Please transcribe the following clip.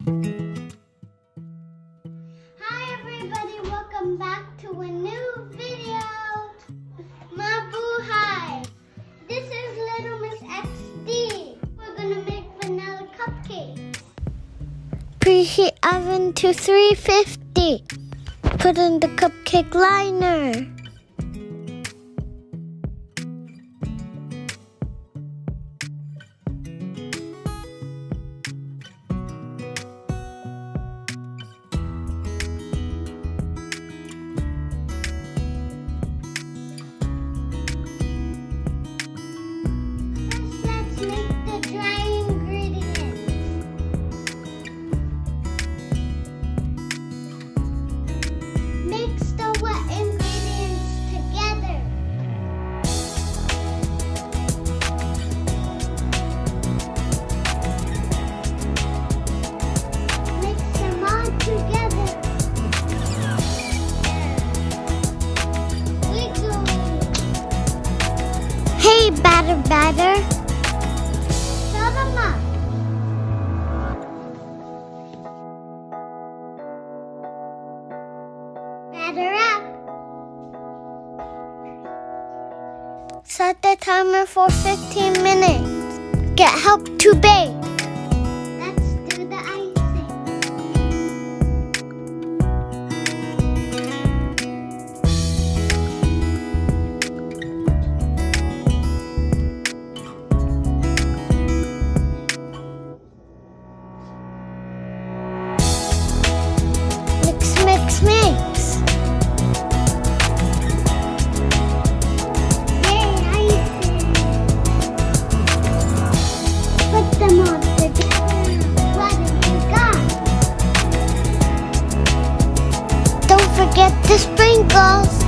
Hi everybody, welcome back to a new video. Hi. This is Little Miss XD. We're gonna make vanilla cupcakes. Preheat oven to 350. Put in the cupcake liner. Hey, batter. Fill them up. Batter up. Set the timer for 15 minutes. Get help to bake. Let's do the icing. Mix. Yay, icing. Put them all together. What have you got? Don't forget the sprinkles.